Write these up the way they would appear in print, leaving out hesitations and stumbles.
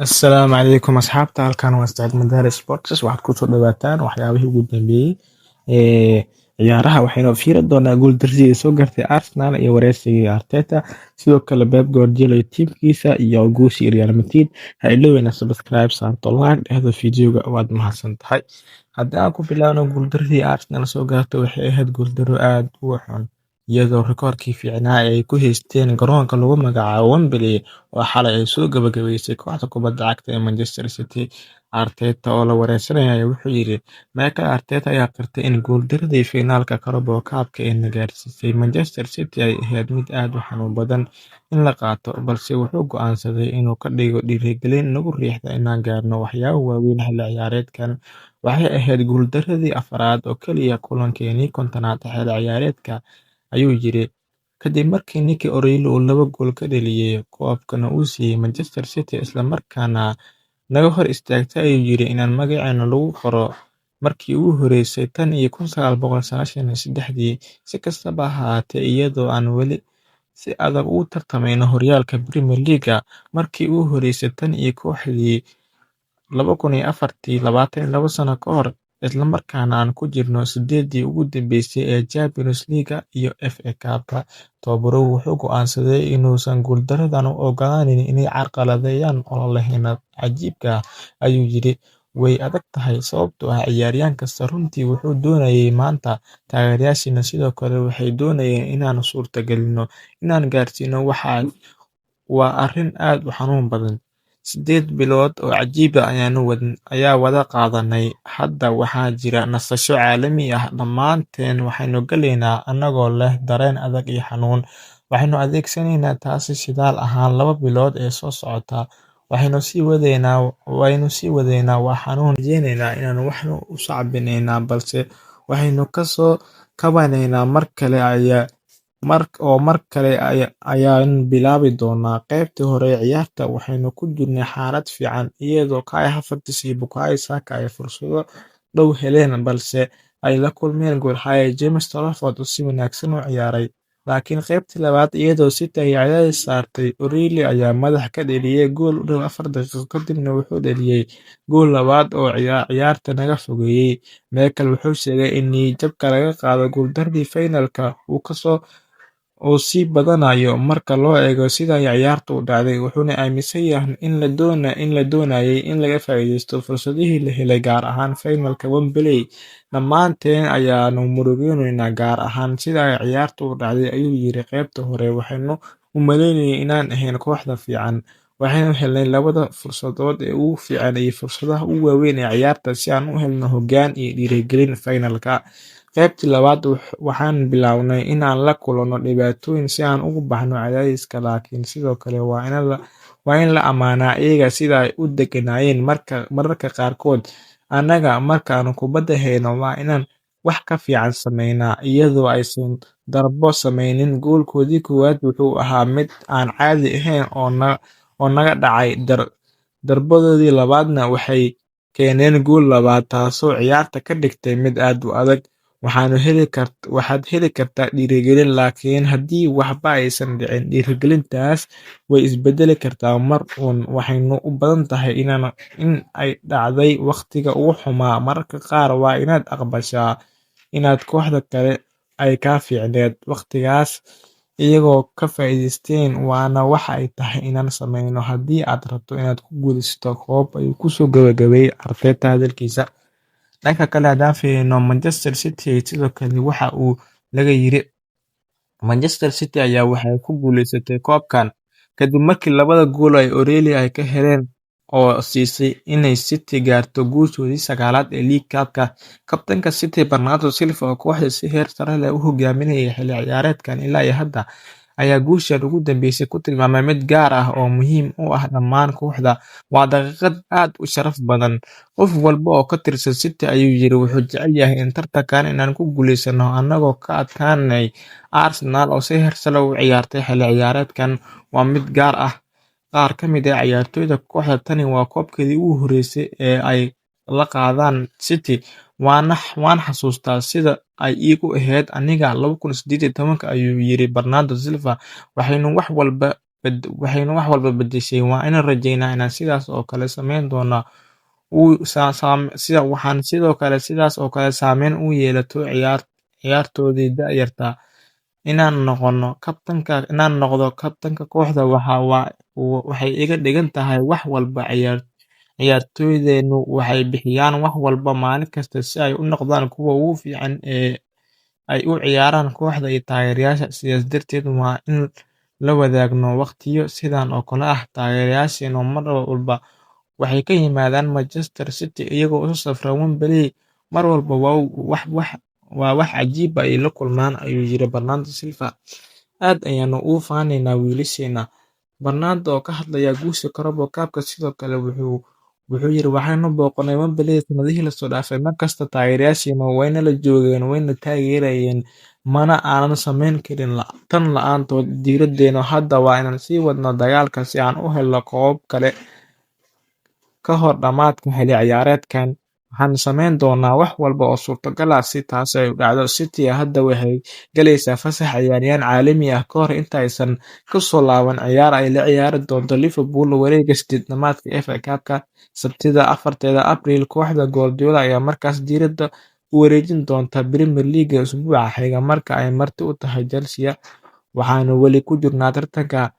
Assalaamu calaykum asxaabta, halkan waa Saciid Madaari Sports. Waxaad kusoo dhawaataan waxyaabihii ugu dambeeyey ee ciyaaraha. Waxaynu fiiri doonaa guuldaradii ay soo gaartay Arsenal iyo wareysigii Arteta, sidoo kale Pep Guardiola iyo tiimkiisa iyo guushii Real Madrid. Ha iloobina subscribe saarto like dhehdo fiidiyowga waad mahadsan tahay. Haddii aan ku bilaabno guuldaradii Arsenal soo gaartay, waxay ahayd guuldaro aad u xun, iyadoo rikoorkii fiicnaa ay ku haysteen garoonka lagu magacaabo Wembley oo xalay ay soo gabagabaysay kooxda kubadda cagta ee Manchester City. Arteta oo la wareysanayay wuxuu yidhi, Mikel Arteta ayaa qirtay in guuldaradii finaalka Carabao Cup ee na gaarsiisay Manchester City ay ahayd mid aad u xanuun badan in la qaato, balse wuxuu go'aansaday inuu ka dhigo dhiirigelin nagu riixda inaan gaarno waxyaabo waaweyn xilli ciyaareedkan. Waxay ahayd guuldaradii afraad oo kaliya kulankeenii 50aad xilli ciyaareedka, ayuu yiri, kadib markii Nicky O'Reilly uu 2 gool ka dhaliyay koobkana uu siiyay Manchester City isla markaana naga hor istaagtay, ayuu yiri, inaan magaceena lagu qoro markii ugu horeysay tan iyo 1993. Si kastaba ha ahaatee, iyadoo aan weli si adag ugu tartamayno horyaalka Premier League markii ugu horeysay tan iyo kooxdii 2004, 22 sano ka hor, isla markaana aan ku jirno 8-dii ugu dambeysay ee Champions League iyo FA Cup. Tababaruhu wuxuu go'aansaday inuusan guuldaradan u ogolaanin inay carqaladeeyaan ololaheena cajiibka ah, ayuu yiri. Way adag tahay sababtoo ah ciyaaryahan kasta runtii wuxuu doonayay maanta. Taageerayaasheena sidoo kale waxay doonayeen inaan suurtagelino inaan gaarsiino waxa. Waa arrin aad u xanuun badan. 8 bilood oo cajiib ah ayaa wada qaadanay. Hadda waxaa jira nasasho caalami ah. Dhammaanteen waxaynu galaynaa annagoo leh dareen adag iyo xanuun. Waxaynu adeegsanaynaa taasi shidaal ahaan 2 bilood ee soo socota. Waynu sii wadaynaa. Waa xanuun. Rajaynaynaa inaan wax u sacbinaynaa, balse waxaynu ka soo kabanaynaa mar kale ayaan bilaabi doonaa. Qaybtii hore ee ciyaarta waxaynu ku jirnay xaalad fiican, iyadoo Kai Havertz iyo Bukayo Saka ay fursado dhow heleen balse ay la kulmeen goolhaye James Trafford oo si wanaagsan u ciyaaray. Laakiin qaybtii labaad, iyadoo City ay cadaadis saartay, O'Reilly ayaa madax ka dhaliyay gool u dhow 4 daqiiqo kadibna wuxuu dhaliyay gool labaad oo ciyaarta naga fogeeyay. Mikel wuxuu sheegay in niyad-jabka laga qaado guuldaradii finalka uu sii badanayo marka loo eego sida ay ciyaartu u dhacday, wuxuuna aaminsan yahay in la doonayay in laga faa'iideysto fursadihii la helay, gaar ahaan finalka Wembley. Dhammaanteen ayaanu murugoonayna, gaar ahaan sida ay ciyaartu u dhacday, ayuu yiri. Qaybta hore waxaynu u maleynaynay inaan ahayn kooxda fiican. Waxaynu helnay labada fursadood ee ugu fiican iyo fursadaha ugu waaweyn ee ciyaarta si aan u helno hoggaan iyo dhiirigelin finalka. Qaybtii labaad waxaan bilownay inaan la kulanno dhibaatooyin si aan uga baxno cadaadiska, laakiin sidoo kale waa in la ammaanaa iyaga sida ay u deganaayeen mararka qaarkood. Annaga markaanu kubadda hayno waa inaan wax ka fiican sameynaa, iyadoo aysan darbo sameynin. Goolkoodii koowaad wuxuu ahaa mid aan caadi ahayn oo naga dhacay. Darbadoodii labaadna waxay keeneen gool labaad, taasoo ciyaarta ka dhigtay mid aad u adag. Waxaad heli kartaa dhiirigelin, laakiin haddii waxba aysan dhicin, dhiirigelintaas way isbedeli kartaa mar uun. Waxayna u badan tahay in ay dhacday waqtiga ugu xumaa. Mararka qaar waa inaad aqbashaa inaad kooxda kale ay ka fiicneyd waqtigaas, iyagoo ka faa'iideysteen, waana waxa ay tahay inaan sameyno haddii aad rabto inaad ku guuleysato koob, ayuu kusoo gabagabeeyay Arteta hadalkiisa. Dhanka kale, haddaan fiirino Manchester City, sidoo kale waxa uu laga yiri, Manchester City ayaa waxay ku guuleysatay koobkan kadib markii 2 gool ay O'Reilly ay ka heleen oo siisay inay City gaarto guushoodii 9aad ee League Cup-ka. Kabtanka City Bernardo Silva oo kooxda si heer sare leh u hogaaminayay xilli ciyaareedkan ilaa iyo hadda, ayaa guushan ugu dambeysay ku tilmaamay mid gaar ah oo muhiim u ah dhammaan kooxda. Waa daqiiqad aad u sharaf badan. Qof walba oo ka tirsan City, ayuu yiri, wuxuu jecel yahay in tartankan inaan ku guuleysano annagoo ka adkaanay Arsenal oo si heer sare u ciyaartay xilli ciyaareedkan. Waa mid gaar ah. Qaar ka mid ah ciyaartoyda kooxda, tani waa koobkeedii ugu horeysay ee ay la qaadaan City. Waan xasuustaa sida ay iigu ahayd aniga 2018, ayuu yiri Bernardo Silva. Waxaynu wax walba waxayna wax walba beddeshay. Waa inaan rajaynaa inaan sidaas oo kale samayn doono waxaan sidoo kale sidaas oo kale saameyn u yeelato ciyaartoydii da'yarta. Inaan noqdo kabtanka kooxda waxay iga dhigan tahay wax walba. Ciyaartoydeennu waxay bixiyaan wax walba maalin kasta si ay u noqdaan kuwa ugu fiican ee ay u ciyaaraan kooxda iyo taageerayaasha. Sidaas darteed, waa in la wadaagno waqtiyo sidan oo kale ah. Taageerayaasheenu mar walba waxay ka yimaadaan Manchester City iyagoo u safra Wembley mar walba. Waa wax cajiib ah ay la kulmaan, ayuu yiri Bernardo Silva. Aad ayaanu ugu faanaynaa wiilasheena. Bernardo oo ka hadlaya guusha Carabao Cup sidoo kale wuxuu yiri waxaanu booqanay Wembley sanadihii la soo dhaafay. Markasta taageerayaasheenu wayna la joogeen, wayna taageerayeen, mana aanan samayn karin tan la'aantood. Diiraddeenu hadda waa inaan sii wadno dagaalka si aan u helno koobab kale ka hor dhammaadka xilli ciyaareedkan. Waxaan samayn doonaa wax walba oo suurtagal ah si taasi ay u dhacdo. City hadda waxay galaysaa fasax ciyaaryahan caalami ah ka hor inta aysan ka soo laaban ciyaar ay la ciyaari doonto Liverpool wareegga 8-damaadka FA Cup-ka Sabtida 4 Abriil. Kooxda Guardiola ayaa markaas diiradda u wareejin doonta Premier League usbuuca xiga marka ay marti u tahay Chelsea. Waxaanu weli ku jirnaa tartanka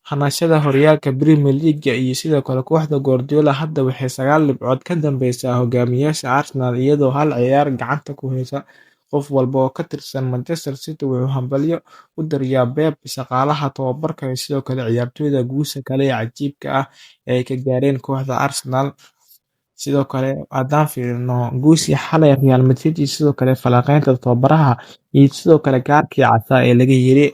hanashada horyaalka Premier League iyo sidoo kale kooxda Guardiola hadda waxay 9 dhibcood ka dambeysaa hogaamiyayaasha Arsenal iyadoo hal ciyaar gacanta ku haysa. Qof walba oo ka tirsan Manchester City wuxuu hambalyo u dirayaa Pep, shaqaalaha tababarka iyo sidoo kale ciyaartoyda guusha kale ee cajiibka ah ee ay ka gaareen kooxda Arsenal. Sidoo kale haddaan fiirino guushii xalay Real Madrid iyo sidoo kale falanqaynta tababaraha iyo sidoo kale kaarkii casaa ee laga yiri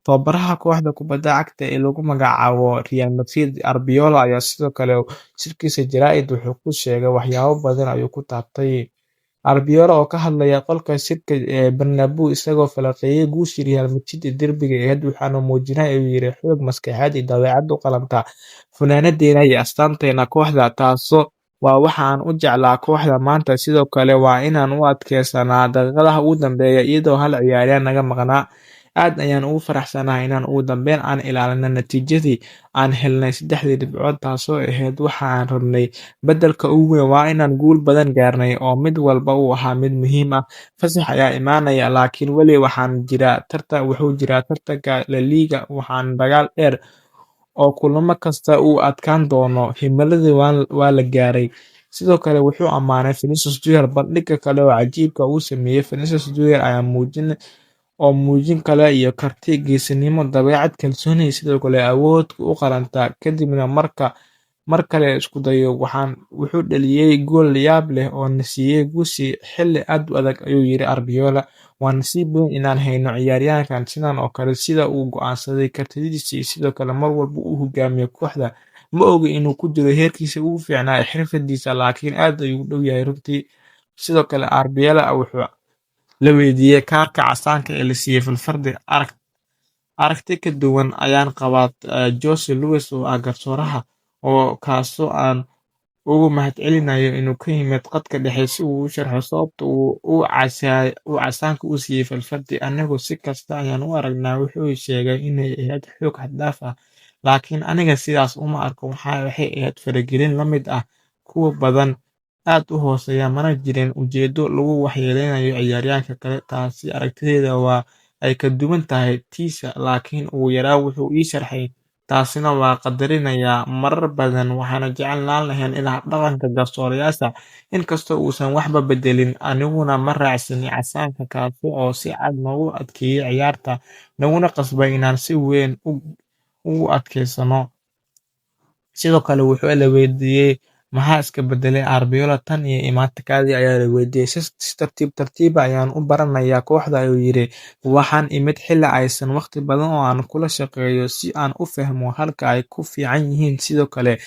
tababaraha kooxda kubadda cagta ee lagu magacaabo Real Madrid Albiol ayaa sidoo kale shirkiisa jaraa'id wuxuu ku sheegay waxyaabo badan ayuu ku taabtay. Albiol oo ka hadlaya qolka shirka ee Bernabeu isagoo falanqeeyay guushii Real Madrid ee derbiga ahayd, waxaanu muujinay ayuu yiri xoog maskaxeed iyo dabeecad u qalanta funaanadeena iyo astaanteena kooxda. Taasoo waa waxa aan u jeclaa kooxda maanta. Sidoo kale waa inaan u adkeysanaa daqiiqadaha ugu dambeeya iyadoo hal ciyaaryahan naga maqnaa. Aad ayaan ugu faraxsanahay inaan ugu dambeyn aan ilaalino natiijadii aan helnay 3 dhibcood, taasoo ahayd waxa aan rabnay. Beddelka ugu weyn waa inaan guul badan gaarnay oo mid walba uu ahaa mid muhiim ah. Fasax ayaa imaanaya, laakiin weli wuxuu jiraa tartanka La Liga, waxaana dagaal dheer oo kulamo kasta uu adkaan doono. Himiladii waa la gaaray. Sidoo kale wuxuu ammaanay Vinicius Junior bandhigga kale oo cajiibka uu sameeyay. Vinicius Junior ayaa muujin kale iyo karti, geesinimo, dabeecad, kalsooni iyo sidoo kale awood u qalanta. Kadibna mar kale isku dayo wuxuu dhaliyay gool yaab leh oo na siiyay guushii xilli aad u adag, ayuu yiri Albiol. Waa nasiib weyn inaan hayno ciyaaryahankan sidan oo kale, sida uu go'aansaday, kartidiisa iyo sidoo kale mar walba uu hogaamiyo kooxda. Ma oga inuu ku jiro heerkiisa ugu fiicnaa ee xirfadiisa, laakiin aad ayuu u dhow yahay runtii. Sidoo kale Albiol wuxuu la weydiiyay kaarka casaanka ee la siiyay Valverde. Aragti ka duwan ayaan qabaa Jose Luis oo ah garsooraha, kaasoo aan ugu mahadcelinayo inuu ka yimid khadka dhexe si uu u sharxo sababta uu casaanka u siiyay Valverde. Anigu si kasta ayaan u aragnaa, wuxuu sheegay inay ahayd xoog xad dhaaf ah, laakiin aniga sidaas uma arko. Waxay ahayd faragelin la mid ah kuwa badan, aad u hooseeya, mana jirin ujeedo lagu waxyeeleynayo ciyaaryahanka kale. Taasi aragtidayda waa ay ka duwan tahay tiisa, laakiin ugu yaraan wuxuu ii sharxay, taasina waa qadarinayaa. Marar badan waxaanu jeclaan lahayn in dhaqanka garsoorayaasha, inkastoo uusan waxba bedelin. Aniguna ma raacsanin casaanka, kaasi oo si cad noogu adkeeyay ciyaarta, naguna qasbay inaan si weyn ugu adkeysano. Sidoo kale wuxuu la weydiiyay maxaa iska bedelay Albiol tan iyo imaatinkaadii, ayaa la weydiiyay. Si tartiib tartiib ah ayaan u baranayaa kooxda, ayuu yiri. Waxaan imid xilli aysan waqti badan oo aan kula shaqeeyo si aan u fahmo halka ay ku fiican yihiin sidoo kale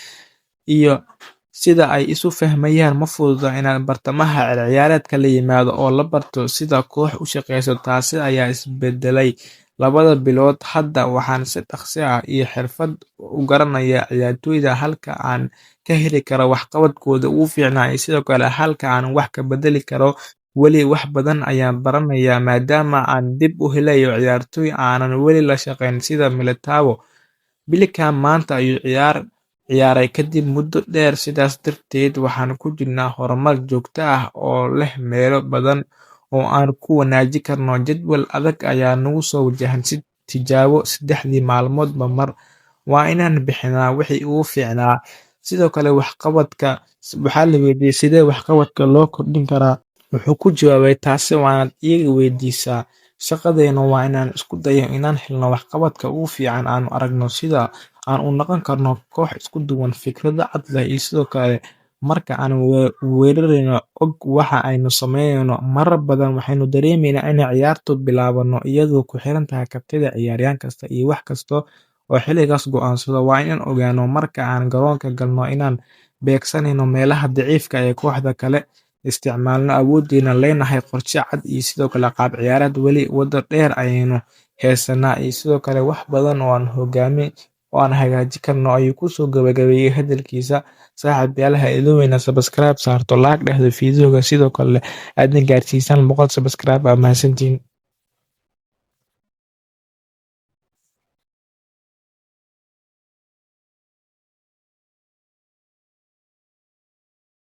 iyo sida ay isu fahmayaan. Ma fududa inaad bartamaha ciyaareedka la yimaado oo la barto sida koox u shaqeyso. Taasi ayaa isbedelay 2 bilood. Hadda waxaan si dhaqso ah iyo xirfad u garanayaa ciyaartoyda, halka aan ka heli karo waxqabadkooda ugu fiicnaa iyo sidoo kale halka aan wax ka bedeli karo. Weli wax badan ayaan baranayaa maadaama aan dib u helayo ciyaartoy aanan weli la shaqeyn sida Militao. Bellingham maanta ayuu ciyaaray kadib muddo dheer, sidaas darteed waxaan ku jirnaa horumar joogto ah oo leh meelo badan oo aan ku wanaajin karno. Jadwal adag ayaa nagu soo wajahan tijaabo 3 maalmoodba mar, waa inaan bixinaa wixii ugu fiicnaa. Sidoo kale waxaa la weydiiyay sidee waxqabadka loo kordhin karaa. Wuxuu ku jawaabay, taasi waanaad iyaga weydiisaa. Shaqadeena waa inaan isku dayo inaan helno waxqabadka ugu fiican, aanu aragno sida aan u noqon karno koox isku duwan, fikrado cad leh, iyo sidoo kale marka aan weerareyno og waxa aynu sameyneyno. Marar badan waxaynu dareemeynaa inay ciyaartu bilaabato iyadoo ku xiran tahay kartida ciyaaryahan kasta iyo wax kasta oo xilligaas go'aansado. Waa inaan ogaano marka aan garoonka galno inaan beegsaneyno meelaha daciifka ah ee kooxda kale, isticmaalno awooddeena, leenahay qorshe cad iyo sidoo kale qaab ciyaareed. Weli waddo dheer ayaynu haysanaa iyo sidoo kale wax badan oo aan hagaajin karno, ayuu kusoo gabagabeeyay hadalkiisa. Saaxiibayaal, ha iloobina subscribe saarto, like dhehdo fiidiyowga, sidoo kale aadna gaarsiisaan 100 subscribe. Mahadsantiin.